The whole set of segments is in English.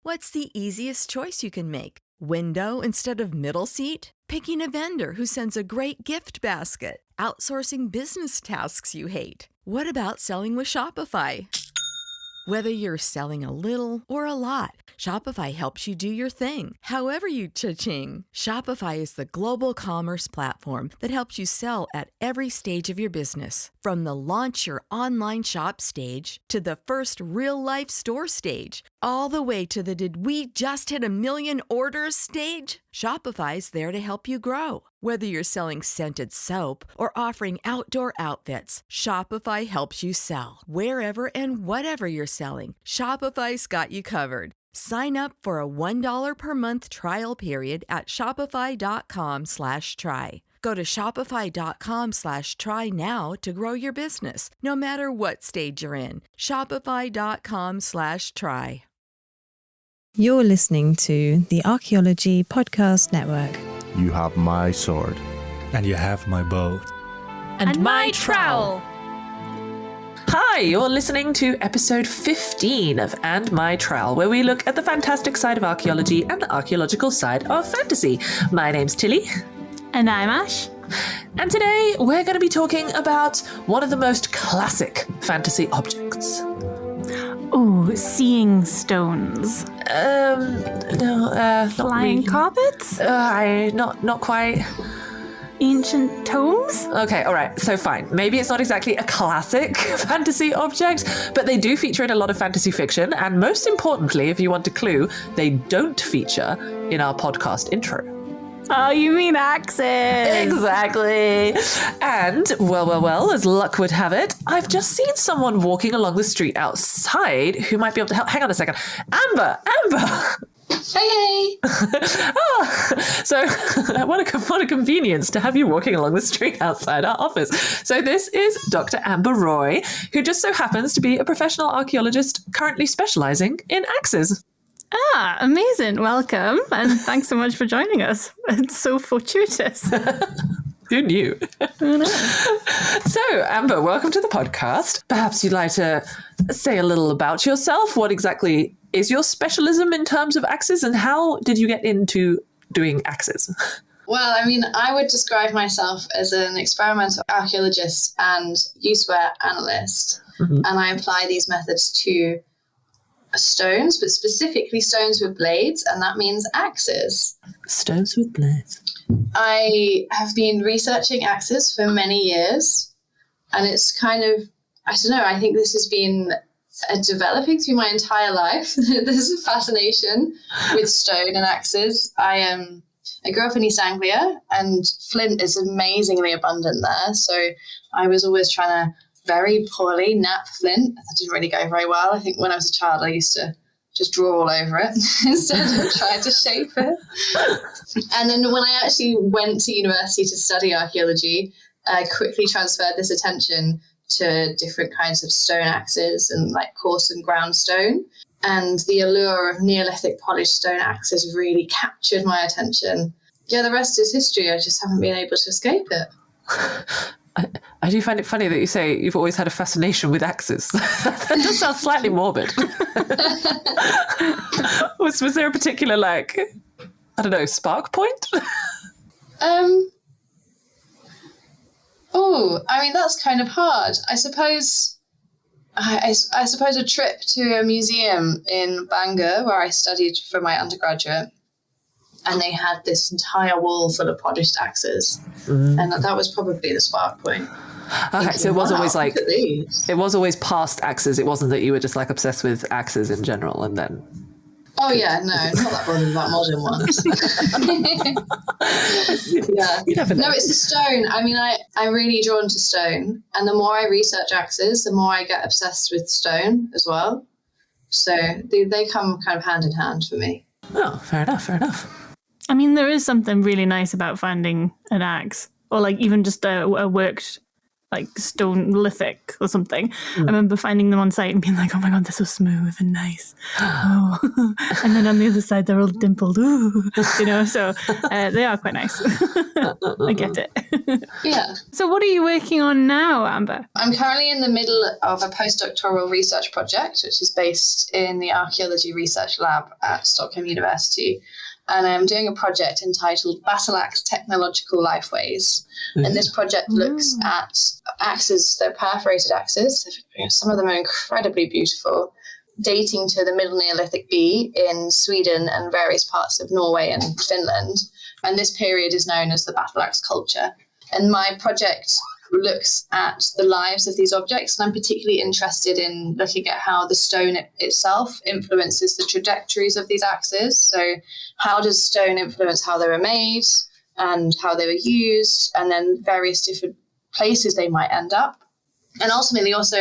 What's the easiest choice you can make? Window instead of middle seat? Picking a vendor who sends a great gift basket? Outsourcing business tasks you hate? What about selling with Shopify? Whether you're selling a little or a lot, Shopify helps you do your thing, however you cha-ching. Shopify is the global commerce platform that helps you sell at every stage of your business. From the launch your online shop stage to the first real-life store stage, all the way to the did we just hit a million orders stage. Shopify's there to help you grow. Whether you're selling scented soap or offering outdoor outfits, Shopify helps you sell. Wherever and whatever you're selling, Shopify's got you covered. Sign up for a $1 per month trial period at shopify.com/try. Go to shopify.com/try now to grow your business, no matter what stage you're in. Shopify.com/try. You're listening to the Archaeology Podcast Network. You have my sword. And you have my bow. And my trowel. Hi, you're listening to episode 15 of And My Trowel, where we look at the fantastic side of archaeology and the archaeological side of fantasy. My name's Tilly. And I'm Ash. And today we're going to be talking about one of the most classic fantasy objects. Oh, seeing stones. Not Flying really. carpets? Not quite. Ancient tomes? Okay, all right, so fine. Maybe it's not exactly a classic fantasy object, but they do feature in a lot of fantasy fiction, and most importantly, if you want a clue, they don't feature in our podcast intro. Oh, you mean axes? Exactly. And, well, as luck would have it, I've just seen someone walking along the street outside who might be able to help. Hang on a second. Amber! Hey! Oh, so what a convenience to have you walking along the street outside our office. So this is Dr. Amber Roy, who just so happens to be a professional archaeologist currently specializing in axes. Ah, amazing. Welcome. And thanks so much for joining us. It's so fortuitous. Who knew? I know. So, Amber, welcome to the podcast. Perhaps you'd like to say a little about yourself. What exactly is your specialism in terms of axes, and how did you get into doing axes? Well, I mean, I would describe myself as an experimental archaeologist and useware analyst. Mm-hmm. And I apply these methods to stones, but specifically stones with blades, and that means axes. Stones with blades. I have been researching axes for many years, and it's kind of, I don't know, I think this has been developing through my entire life. There's a fascination with stone and axes. I grew up in East Anglia, and flint is amazingly abundant there, so I was always trying to very poorly nap flint. That didn't really go very well. I think when I was a child, I used to just draw all over it instead of trying to shape it. And then when I actually went to university to study archaeology, I quickly transferred this attention to different kinds of stone axes and like coarse and ground stone. And the allure of Neolithic polished stone axes really captured my attention. Yeah, the rest is history. I just haven't been able to escape it. I do find it funny that you say you've always had a fascination with axes. That does sound slightly morbid. Was there a particular, spark point? I mean, that's kind of hard. I suppose a trip to a museum in Bangor where I studied for my undergraduate, and they had this entire wall full of polished axes. And that was probably the spark point. Okay, so it was always it was always past axes. It wasn't that you were just obsessed with axes in general and then... Oh yeah, no, not that bothered about modern ones. Yeah. You never know. No, it's the stone. I mean, I'm really drawn to stone, and the more I research axes, the more I get obsessed with stone as well. So they come kind of hand in hand for me. Oh, fair enough. I mean, there is something really nice about finding an axe, or even just a worked like stone lithic or something. I remember finding them on site and being like, oh my God, they're so smooth and nice. Oh. And then on the other side, they're all dimpled. Ooh. So they are quite nice. I get it. Yeah. So what are you working on now, Amber? I'm currently in the middle of a postdoctoral research project, which is based in the Archaeology Research Lab at Stockholm University. And I'm doing a project entitled Battle Axe Technological Lifeways. And this project looks at axes, they're perforated axes. Some of them are incredibly beautiful, dating to the Middle Neolithic B in Sweden and various parts of Norway and Finland. And this period is known as the Battle Axe culture. And my project looks at the lives of these objects, and I'm particularly interested in looking at how the stone itself influences the trajectories of these axes. So how does stone influence how they were made and how they were used, and then various different places they might end up. And ultimately also,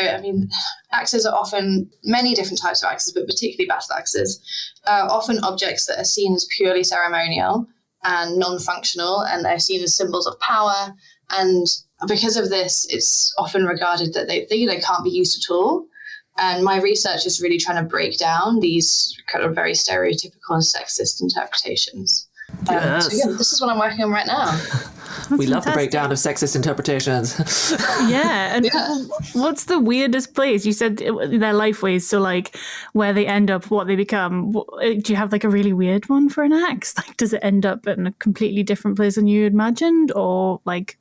axes are often, many different types of axes, but particularly battle axes, are often objects that are seen as purely ceremonial and non-functional, and they're seen as symbols of power. And because of this, it's often regarded that they can't be used at all. And my research is really trying to break down these kind of very stereotypical and sexist interpretations. Yes. So yeah, this is what I'm working on right now. We love the breakdown of sexist interpretations. Yeah. And what's the weirdest place? You said their lifeways, so like where they end up, what they become. Do you have like a really weird one for an axe? Like, does it end up in a completely different place than you imagined, or like?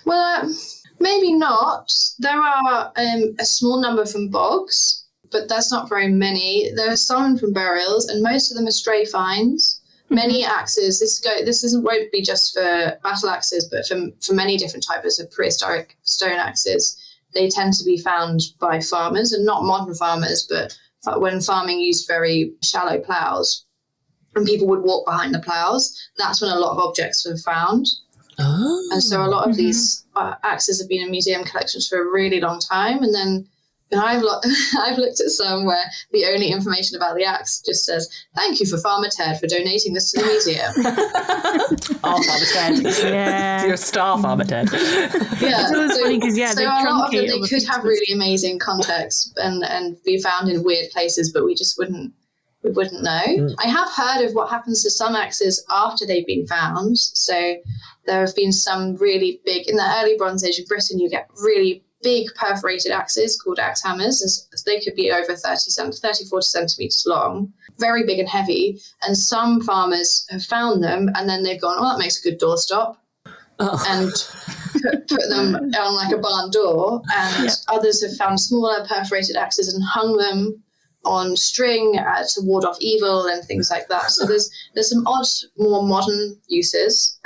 Well, maybe not. There are a small number from bogs, but that's not very many. There are some from burials, and most of them are stray finds. Many axes, won't be just for battle axes, but for many different types of prehistoric stone axes. They tend to be found by farmers, and not modern farmers, but when farming used very shallow ploughs, and people would walk behind the ploughs, that's when a lot of objects were found. Oh. And so a lot of these axes have been in museum collections for a really long time. And then I've looked at some where the only information about the axe just says, "Thank you for Farmer Ted for donating this to the museum." Oh, Farmer Ted. Yeah. You're a star, Farmer Ted. Yeah. So a lot of them, they could have really amazing context and be found in weird places, but we wouldn't know. I have heard of what happens to some axes after they've been found. So there have been some really big, in the early Bronze Age of Britain, you get really big perforated axes called axe hammers. They could be over 40 centimetres long, very big and heavy. And some farmers have found them and then they've gone, that makes a good doorstop. And put them on like a barn door. And others have found smaller perforated axes and hung them on string to ward off evil and things like that. So there's some odd, more modern uses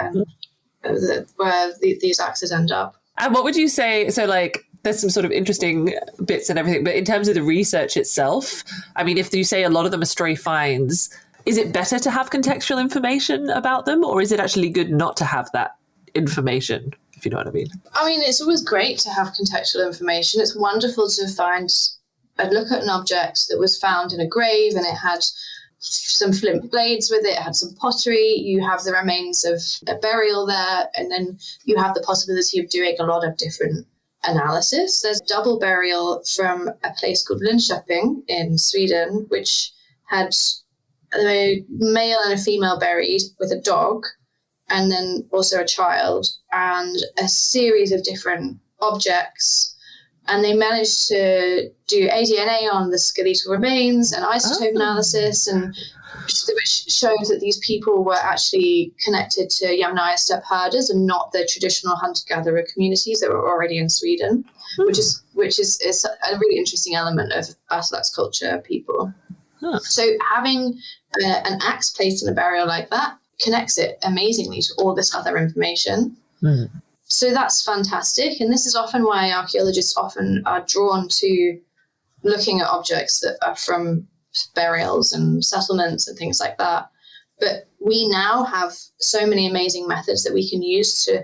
where these axes end up. And what would you say, so like there's some sort of interesting bits and everything, but in terms of the research itself, if you say a lot of them are stray finds, is it better to have contextual information about them, or is it actually good not to have that information, if you know what I mean? It's always great to have contextual information. It's wonderful to look at an object that was found in a grave and it had some flint blades with it, it had some pottery, you have the remains of a burial there, and then you have the possibility of doing a lot of different analysis. There's double burial from a place called Linköping in Sweden, which had a male and a female buried with a dog, and then also a child, and a series of different objects. And they managed to do aDNA on the skeletal remains and isotope analysis, and which shows that these people were actually connected to Yamnaya steppe herders and not the traditional hunter-gatherer communities that were already in Sweden, which is a really interesting element of battle axe culture people. So having an axe placed in a burial like that connects it amazingly to all this other information. So that's fantastic. And this is often why archaeologists often are drawn to looking at objects that are from burials and settlements and things like that. But we now have so many amazing methods that we can use to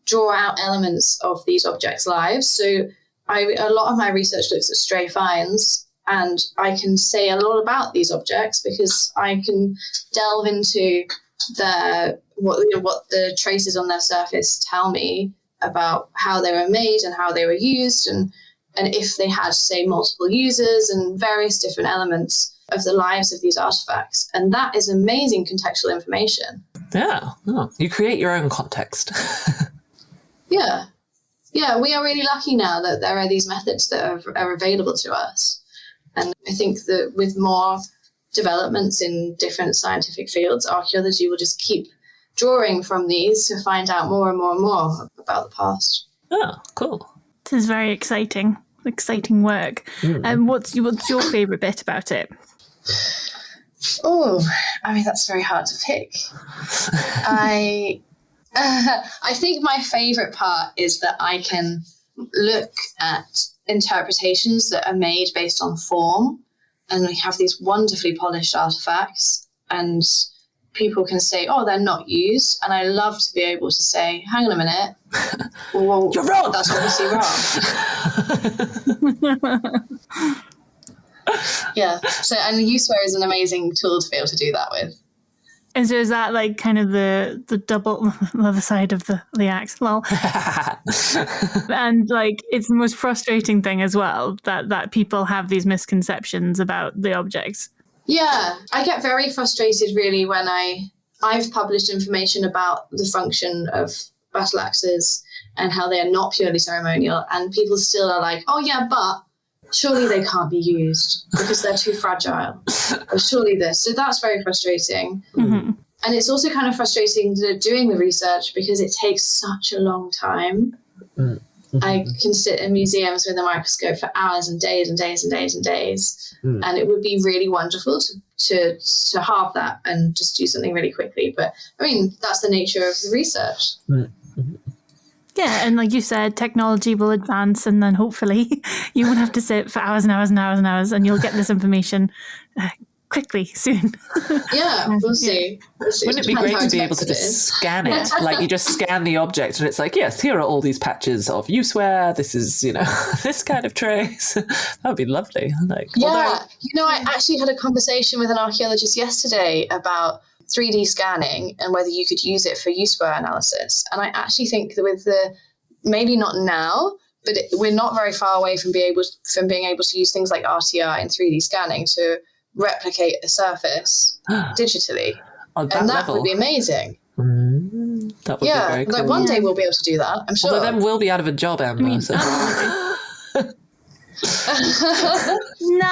draw out elements of these objects' lives. So a lot of my research looks at stray finds, and I can say a lot about these objects because I can delve into what the traces on their surface tell me about how they were made and how they were used, and if they had, say, multiple users and various different elements of the lives of these artifacts. And that is amazing contextual information. Yeah. Oh, you create your own context. Yeah. Yeah, we are really lucky now that there are these methods that are available to us. And I think that with more developments in different scientific fields, archaeology will just keep drawing from these to find out more and more and more about the past. Oh, cool. This is very exciting work. And what's your favourite bit about it? Oh, I mean, that's very hard to pick. I think my favourite part is that I can look at interpretations that are made based on form, and we have these wonderfully polished artifacts, and people can say, oh, they're not used. And I love to be able to say, hang on a minute. Well, you're wrong. That's obviously wrong. Yeah. So, and U-Swear is an amazing tool to be able to do that with. And so is that like kind of the double the other side of the axe? Lol. And like it's the most frustrating thing as well that people have these misconceptions about the objects. Yeah, I get very frustrated really when I've published information about the function of battle axes and how they are not purely ceremonial, and people still are like, oh yeah, but surely they can't be used because they're too fragile. Or surely this. So that's very frustrating. Mm-hmm. And it's also kind of frustrating doing the research because it takes such a long time. Mm-hmm. I can sit in museums with a microscope for hours and days and days and days and days. And it would be really wonderful to halve that and just do something really quickly. But I mean, that's the nature of the research. Mm-hmm. Yeah, and like you said, technology will advance, and then hopefully you won't have to sit for hours and hours and hours and hours, and you'll get this information quickly soon. Yeah, we'll see. Wouldn't it be great to be able to just scan it? Like you just scan the object and it's like, yes, here are all these patches of U-Swear. This is, this kind of trace. That would be lovely. Yeah, I actually had a conversation with an archaeologist yesterday about 3D scanning and whether you could use it for U-Swear analysis. And I actually think that maybe not now, but we're not very far away from being able to use things like RTI and 3D scanning to replicate a surface digitally. And that would be amazing. That would be very cool. One day we'll be able to do that, I'm sure. Although then we'll be out of a job, Amber. Nah,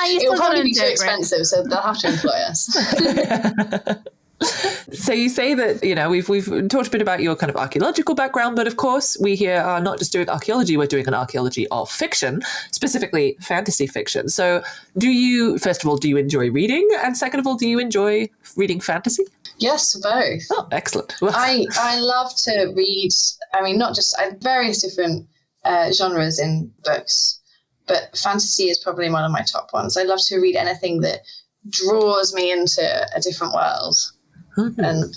it will probably be too expensive, so they'll have to employ us. So you say that, we've talked a bit about your kind of archaeological background, but of course we here are not just doing archaeology, we're doing an archaeology of fiction, specifically fantasy fiction. So first of all, do you enjoy reading? And second of all, do you enjoy reading fantasy? Yes, both. Oh, excellent. I love to read, not just various different genres in books, but fantasy is probably one of my top ones. I love to read anything that draws me into a different world. Okay. And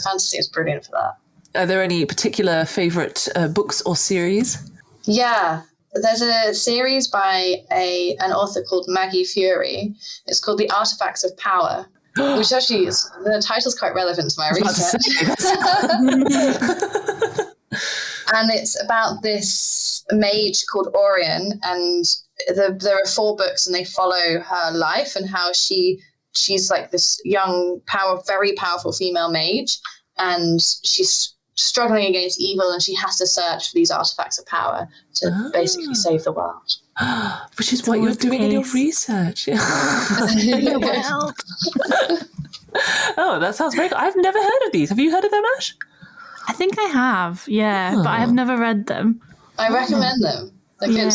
fantasy is brilliant for that. Are there any particular favourite books or series? Yeah, there's a series by an author called Maggie Fury. It's called The Artifacts of Power, which actually the title's quite relevant to my research. And it's about this mage called Orion, and there are 4 books, and they follow her life and how she's like this young, very powerful female mage, and she's struggling against evil, and she has to search for these artifacts of power to basically save the world. Which is what you're doing in your research. Oh, that sounds very cool. I've never heard of these. Have you heard of them, Ash? I think I have, but I have never read them. I recommend them. They're good.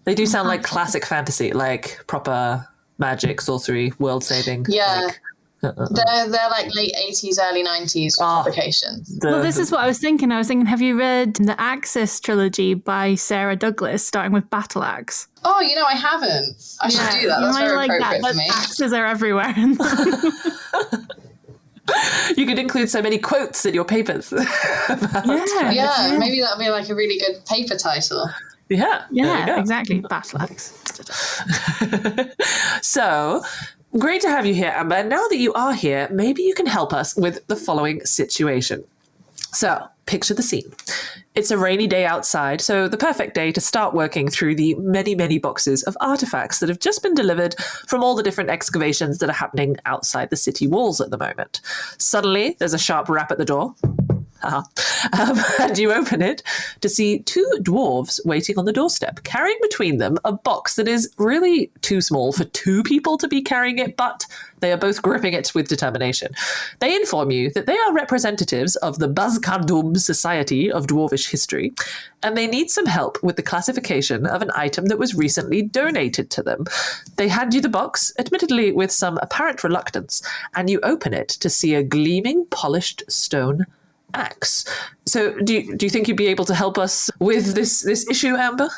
They do sound like classic fantasy, like proper magic, sorcery, world saving. Yeah. They're like late 80s, early 90s publications. Well, this is what I was thinking. Have you read the Axis trilogy by Sarah Douglas, starting with Battle Axe? Oh, I haven't. I should do that. That's very appropriate for me. Axes are everywhere. You could include so many quotes in your papers. Yeah, maybe that'll be like a really good paper title. Yeah, exactly. Battle Axe. So, great to have you here, Amber. Now that you are here, maybe you can help us with the following situation. So, picture the scene. It's a rainy day outside, so the perfect day to start working through the many, many boxes of artifacts that have just been delivered from all the different excavations that are happening outside the city walls at the moment. Suddenly, there's a sharp rap at the door. And you open it to see two dwarves waiting on the doorstep, carrying between them a box that is really too small for two people to be carrying it, but they are both gripping it with determination. They inform you that they are representatives of the Bazkardum Society of Dwarvish History, and they need some help with the classification of an item that was recently donated to them. They hand you the box, admittedly with some apparent reluctance, and you open it to see a gleaming, polished stone axe. So do you think you'd be able to help us with this issue, Amber?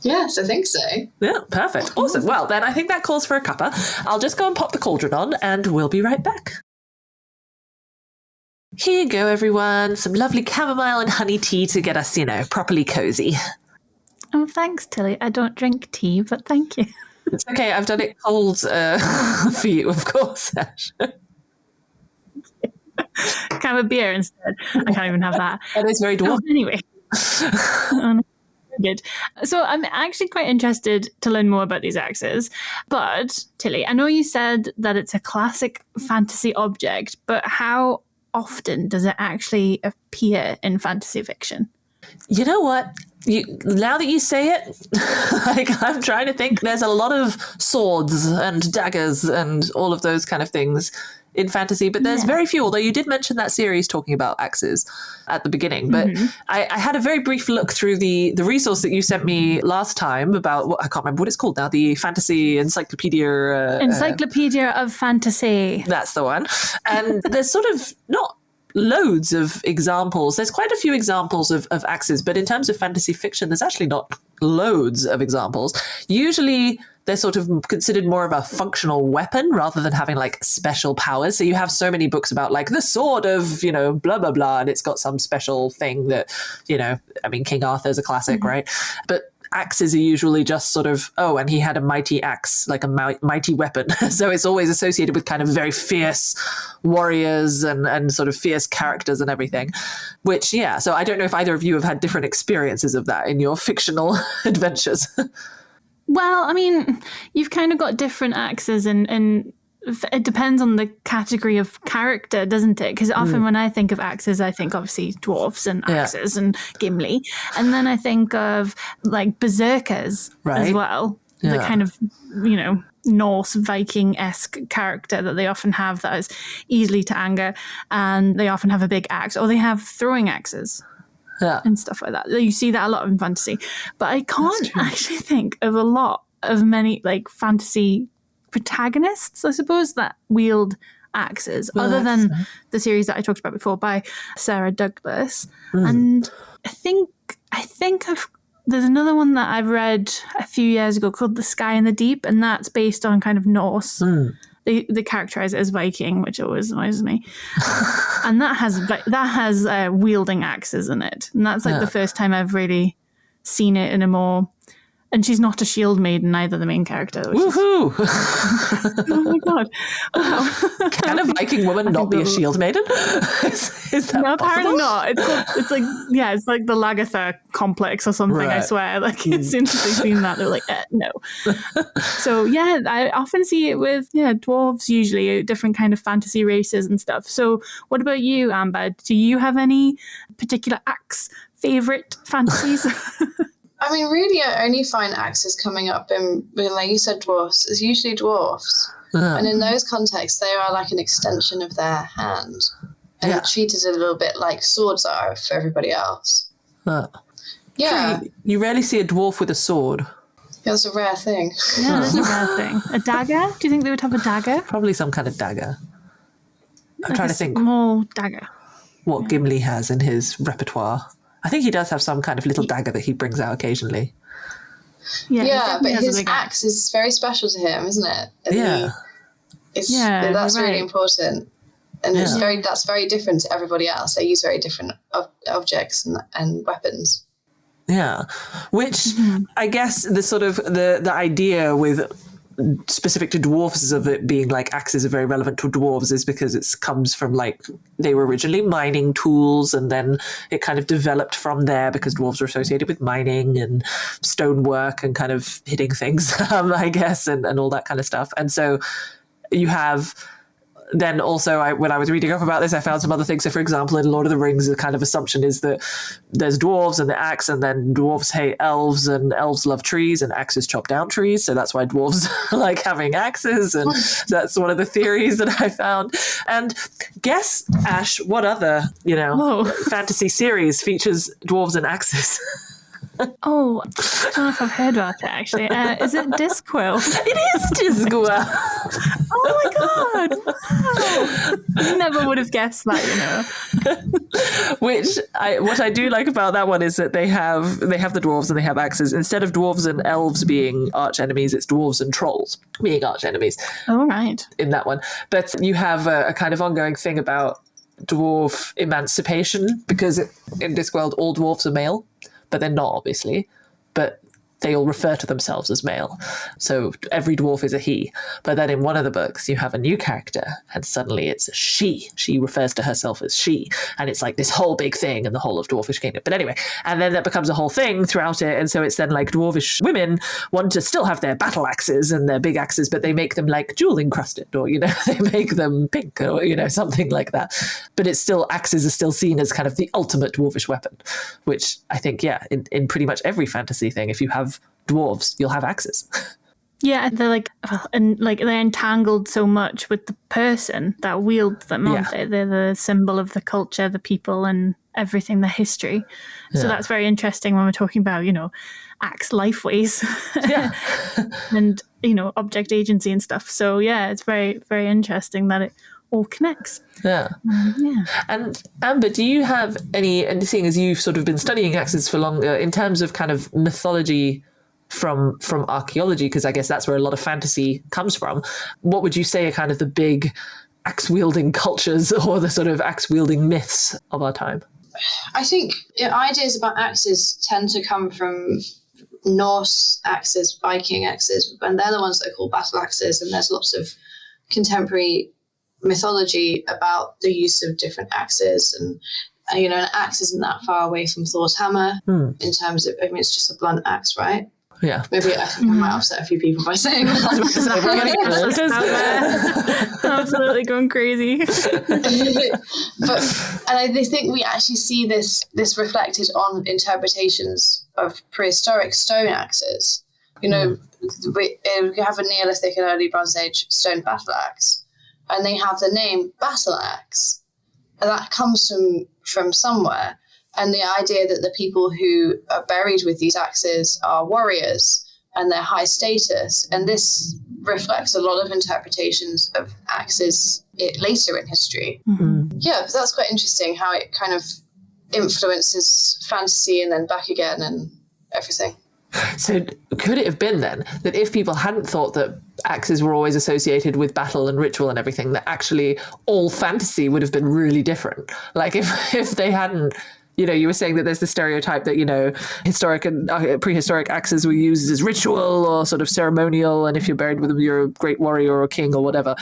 Yes, I think so. Yeah, perfect. Awesome. Well, then I think that calls for a cuppa. I'll just go and pop the cauldron on and we'll be right back. Here you go, everyone. Some lovely chamomile and honey tea to get us, properly cozy. Oh, thanks, Tilly. I don't drink tea, but thank you. It's okay. I've done it cold for you, of course, Ash. Can I have a beer instead? I can't even have that. That is very dwarf. Anyway. Good. So I'm actually quite interested to learn more about these axes. But, Tilly, I know you said that it's a classic fantasy object, but how often does it actually appear in fantasy fiction? You know what? Now that you say it, I'm trying to think. There's a lot of swords and daggers and all of those kind of things in fantasy, but there's very few, although you did mention that series talking about axes at the beginning. But I had a very brief look through the resource that you sent me last time about, I can't remember what it's called now, the Fantasy Encyclopedia. Encyclopedia of Fantasy. That's the one. And there's sort of not loads of examples. There's quite a few examples of axes, but in terms of fantasy fiction, there's actually not loads of examples. Usually they're sort of considered more of a functional weapon rather than having like special powers. So you have so many books about like the sword of, blah, blah, blah, and it's got some special thing that, King Arthur's a classic, right? But axes are usually just sort of, and he had a mighty axe, like a mighty weapon. So it's always associated with kind of very fierce warriors and sort of fierce characters and everything, which, so I don't know if either of you have had different experiences of that in your fictional adventures. Well, I mean, you've kind of got different axes and it depends on the category of character, doesn't it? Because often when I think of axes, I think obviously dwarves and axes and Gimli. And then I think of like berserkers as well. Yeah. The kind of, Norse Viking-esque character that they often have that is easily to anger. And they often have a big axe, or they have throwing axes. Yeah. And stuff like that. You see that a lot in fantasy. But I can't actually think of a lot of many like fantasy protagonists, I suppose, that wield axes, other than the series that I talked about before by Sarah Douglas. And I think there's another one that I've read a few years ago called The Sky and the Deep, and that's based on kind of Norse. They characterize it as Viking, which always annoys me. And that has wielding axes in it. And that's like the first time I've really seen it in a more... And she's not a shield maiden either, the main character. Woohoo! Oh my god. Wow. Can a Viking woman not be a shield maiden? Is that no, apparently possible? not. It's like the Lagatha complex or something, right. I swear. Like as soon as they've seen that, they're like, no. So I often see it with dwarves, usually different kind of fantasy races and stuff. So what about you, Amber? Do you have any particular axe favorite fantasies? I mean, really, I only find axes coming up in, like you said, dwarfs. It's usually dwarfs. And in those contexts, they are like an extension of their hand. And they're treated a little bit like swords are for everybody else. Yeah. True. You rarely see a dwarf with a sword. Yeah, that's a rare thing. Yeah, that's a rare thing. A dagger? Do you think they would have a dagger? Probably some kind of dagger. I'm trying to think. Small dagger. What Gimli has in his repertoire. I think he does have some kind of little dagger that he brings out occasionally. Yeah, but his axe is very special to him, isn't it? And that's really important. And that's very different to everybody else. They use very different objects and weapons. Yeah, which I guess the sort of the idea with specific to dwarves of it being like axes are very relevant to dwarves is because it comes from like they were originally mining tools and then it kind of developed from there because dwarves were associated with mining and stonework and kind of hitting things, I guess, and all that kind of stuff. And so you have... Then also, when I was reading up about this, I found some other things. So, for example, in Lord of the Rings, the kind of assumption is that there's dwarves and the axe, and then dwarves hate elves, and elves love trees, and axes chop down trees. So that's why dwarves like having axes, and that's one of the theories that I found. And guess, Ash, what other fantasy series features dwarves and axes? Oh, I don't know if I've heard about that actually. Is it Discworld? It is Discworld. Oh my god! Wow. I never would have guessed that, What I do like about that one is that they have the dwarves and they have axes. Instead of dwarves and elves being arch enemies, it's dwarves and trolls being arch enemies. Oh right. In that one, but you have a kind of ongoing thing about dwarf emancipation because in Discworld all dwarves are male. But they're not, obviously. But they all refer to themselves as male. So every dwarf is a he. But then in one of the books, you have a new character, and suddenly it's a she. She refers to herself as she. And it's like this whole big thing in the whole of Dwarfish Kingdom. But anyway, and then that becomes a whole thing throughout it. And so it's then like dwarvish women want to still have their battle axes and their big axes, but they make them like jewel encrusted, or, they make them pink, or, something like that. But it's still, axes are still seen as kind of the ultimate dwarvish weapon, which I think, in pretty much every fantasy thing, if you have dwarves, you'll have axes. Yeah, they're they're entangled so much with the person that wields them, aren't they? They're the symbol of the culture, the people, and everything, the history. So that's very interesting when we're talking about, axe lifeways and, object agency and stuff. So yeah, it's very, very interesting that it all connects. Yeah. And Amber, do you have any, and seeing as you've sort of been studying axes for long, in terms of kind of mythology from archaeology, because I guess that's where a lot of fantasy comes from, what would you say are kind of the big axe-wielding cultures or the sort of axe-wielding myths of our time? I think ideas about axes tend to come from Norse axes, Viking axes, and they're the ones that are called battle axes, and there's lots of contemporary mythology about the use of different axes, and an axe isn't that far away from Thor's hammer in terms of, it's just a blunt axe, right? Yeah. Maybe I think I might upset a few people by saying that. Absolutely going crazy. And I think we actually see this reflected on interpretations of prehistoric stone axes. We have a Neolithic and early Bronze Age stone battle axe, and they have the name battle axe, and that comes from somewhere. And the idea that the people who are buried with these axes are warriors and they're high status, and this reflects a lot of interpretations of axes later in history. Mm-hmm. Yeah, but that's quite interesting how it kind of influences fantasy and then back again and everything. So could it have been then that if people hadn't thought that axes were always associated with battle and ritual and everything, that actually all fantasy would have been really different? Like if they hadn't... you were saying that there's the stereotype that, historic and prehistoric axes were used as ritual or sort of ceremonial, and if you're buried with them, you're a great warrior or a king or whatever.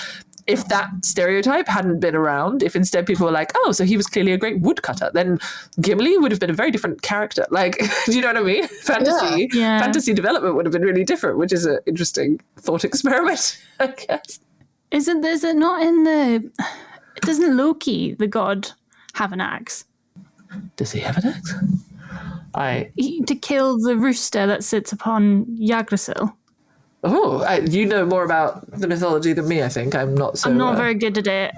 If that stereotype hadn't been around, if instead people were like, oh, so he was clearly a great woodcutter, then Gimli would have been a very different character. Like, do you know what I mean? Fantasy development would have been really different, which is an interesting thought experiment, I guess. Is it not doesn't Loki, the god, have an axe? Does he have an axe? To kill the rooster that sits upon Yggdrasil. Oh, you know more about the mythology than me, I think. I'm not very good at it.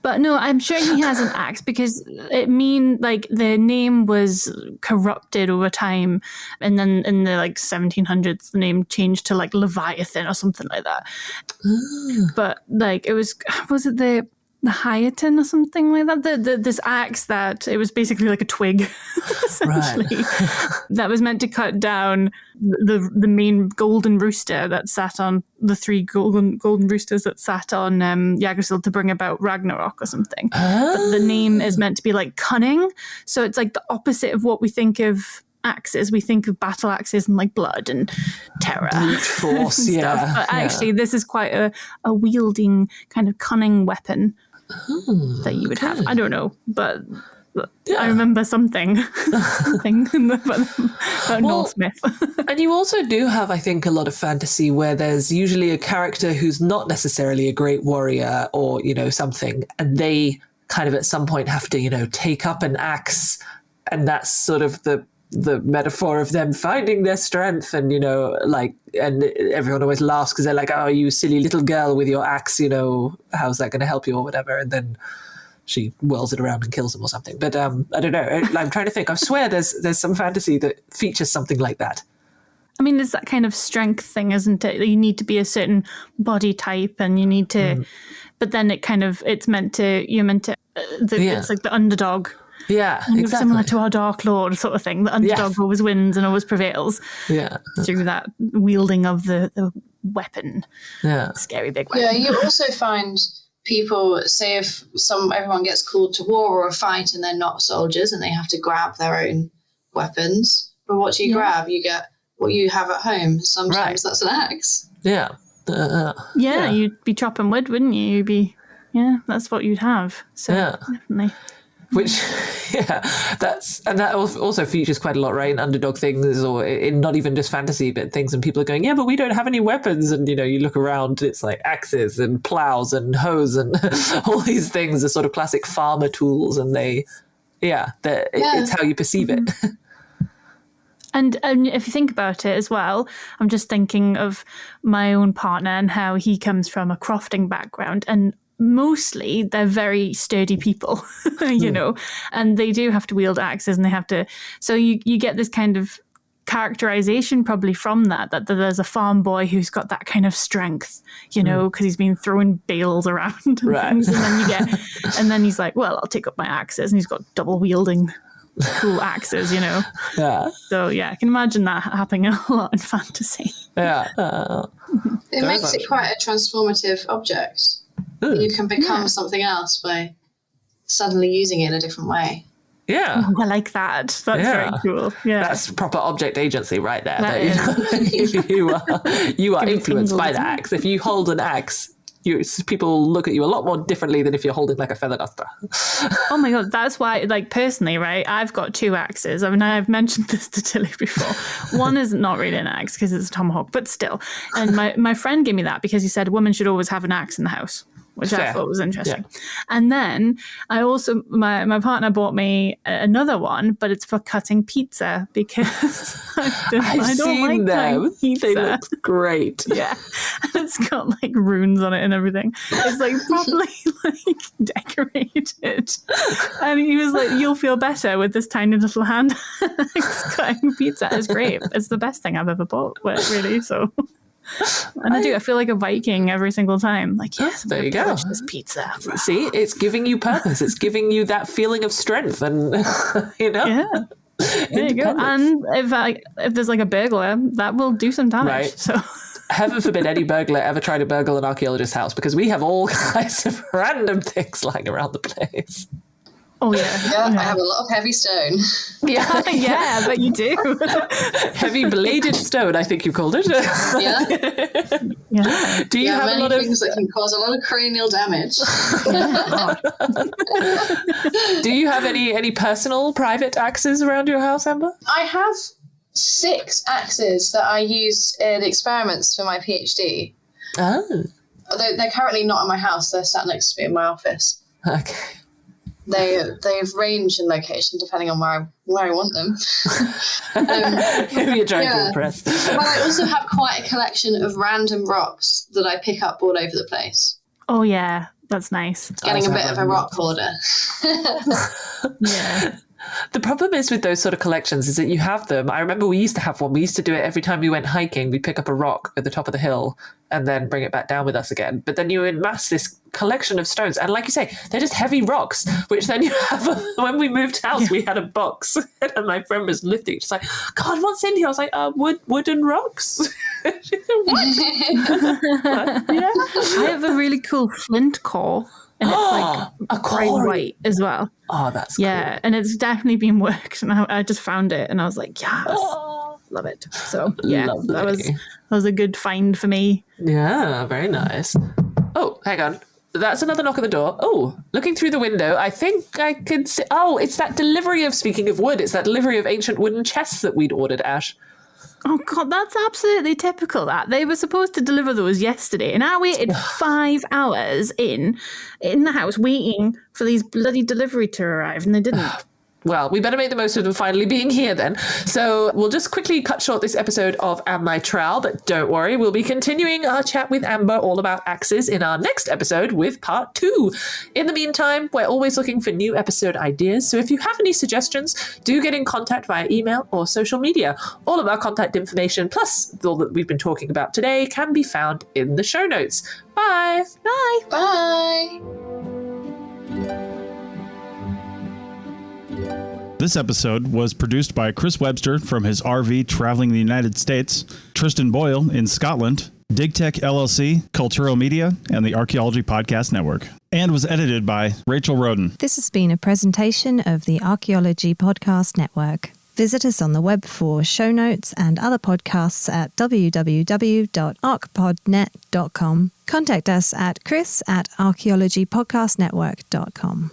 But no, I'm sure he has an axe because the name was corrupted over time. And then in the 1700s, the name changed to Leviathan or something like that. But it was it the Hyaton or something like that. This axe that it was basically like a twig, essentially, that was meant to cut down the main golden rooster that sat on the three golden roosters that sat on Yggdrasil to bring about Ragnarok or something. But the name is meant to be cunning, so it's the opposite of what we think of axes, we think of battle axes and like blood and terror, brute force, and yeah. stuff. But actually, this is quite a wielding, kind of cunning weapon that you would have. I don't know, but I remember something about Norse myth. And you also do have, I think, a lot of fantasy where there's usually a character who's not necessarily a great warrior or, you know, something, and they kind of at some point have to, you know, take up an axe, and that's sort of the metaphor of them finding their strength. And, you know, like, and everyone always laughs because they're like, oh, you silly little girl with your axe, you know, how's that going to help you or whatever? And then she whirls it around and kills him or something. But I don't know. I'm trying to think. I swear there's some fantasy that features something like that. I mean, there's that kind of strength thing, isn't it? You need to be a certain body type, and you need to. But then it's like the underdog. Yeah, kind of exactly. similar to our Dark Lord sort of thing. The underdog always wins and always prevails. Yeah, through that wielding of the weapon. Yeah, scary big weapon. Yeah, you also find people, say if everyone gets called to war or a fight and they're not soldiers and they have to grab their own weapons. But what do you grab? You get what you have at home. Sometimes that's an axe. Yeah. Yeah, you'd be chopping wood, wouldn't you? You'd be, that's what you'd have. So definitely. Which, that also features quite a lot, right? In underdog things, or in not even just fantasy, but things, and people are going, but we don't have any weapons. And, you know, you look around, it's like axes and plows and hoes and all these things are sort of classic farmer tools. And it's how you perceive it. And if you think about it as well, I'm just thinking of my own partner and how he comes from a crofting background, and mostly they're very sturdy people, you know, and they do have to wield axes, and they have to. So you get this kind of characterization probably from that there's a farm boy who's got that kind of strength, you know, because he's been throwing bales around and things, and then he's like, well, I'll take up my axes, and he's got double wielding cool axes, you know. Yeah. So I can imagine that happening a lot in fantasy. Yeah. It makes it quite a transformative object. You can become something else by suddenly using it in a different way. Yeah. I like that. That's very cool. Yeah. That's proper object agency right there. You are influenced by the axe. If you hold an axe, people look at you a lot more differently than if you're holding like a feather duster. Oh my God. That's why, like, personally, right, I've got 2 axes. I mean, I've mentioned this to Tilly before. One is not really an axe because it's a tomahawk, but still. And my friend gave me that because he said women should always have an axe in the house, which I thought was interesting. Yeah. And then I also, my partner bought me another one, but it's for cutting pizza because I don't like them. Pizza. They look great. Yeah. And it's got like runes on it and everything. It's like properly like decorated. And he was like, you'll feel better with this tiny little hand cutting pizza. It's great. It's the best thing I've ever bought, really. So... And I feel like a Viking every single time. Like, yes, there you go. This pizza. See, it's giving you purpose. It's giving you that feeling of strength, and you know. Yeah. There you go. And if there's like a burglar, that will do some damage. Right. So. Heaven forbid any burglar ever try to burgle an archaeologist's house, because we have all kinds of random things lying around the place. Oh, yeah. I have a lot of heavy stone. Yeah, I bet you do. Heavy bladed stone, I think you called it. Yeah. Do you have a lot of things that can cause a lot of cranial damage? Do you have any personal private axes around your house, Amber? I have 6 axes that I used in experiments for my PhD. Oh. Although they're currently not in my house, they're sat next to me in my office. Okay. They've range in location depending on where I want them. Who you're trying to impress. But I also have quite a collection of random rocks that I pick up all over the place. Oh yeah, that's nice. Getting a bit of a rock hoarder. Yeah. The problem is with those sort of collections is that you have them. I remember we used to have one. We used to do it every time we went hiking. We'd pick up a rock at the top of the hill and then bring it back down with us again. But then you amass this collection of stones. And like you say, they're just heavy rocks, which then you have... When we moved house, we had a box and my friend was lifting. She's like, God, what's in here? I was like, wooden rocks. Yeah. I have a really cool flint core and it's like a bright quarry. white as well. Oh, that's Yeah, cool. and it's definitely been worked, and I just found it, and I was like, yes, Oh, love it. So yeah, that lovely. was a good find for me. Yeah, very nice. Oh, hang on. That's another knock on the door. Oh, looking through the window, I think I could see... Oh, it's that delivery of, speaking of wood, it's that delivery of ancient wooden chests that we'd ordered, Ash. Oh God, that's absolutely typical. That they were supposed to deliver those yesterday, and I waited 5 hours in the house waiting for these bloody delivery to arrive, and they didn't. Well, we better make the most of them finally being here then. So we'll just quickly cut short this episode of Am My Trowel, but don't worry, we'll be continuing our chat with Amber all about axes in our next episode with part 2. In the meantime, we're always looking for new episode ideas, so if you have any suggestions, do get in contact via email or social media. All of our contact information, plus all that we've been talking about today, can be found in the show notes. Bye! Bye. Bye. This episode was produced by Chris Webster from his RV traveling the United States, Tristan Boyle in Scotland, DigTech LLC, Culturo Media, and the Archaeology Podcast Network, and was edited by Rachel Roden. This has been a presentation of the Archaeology Podcast Network. Visit us on the web for show notes and other podcasts at www.archpodnet.com. Contact us at chris@archaeologypodcastnetwork.com.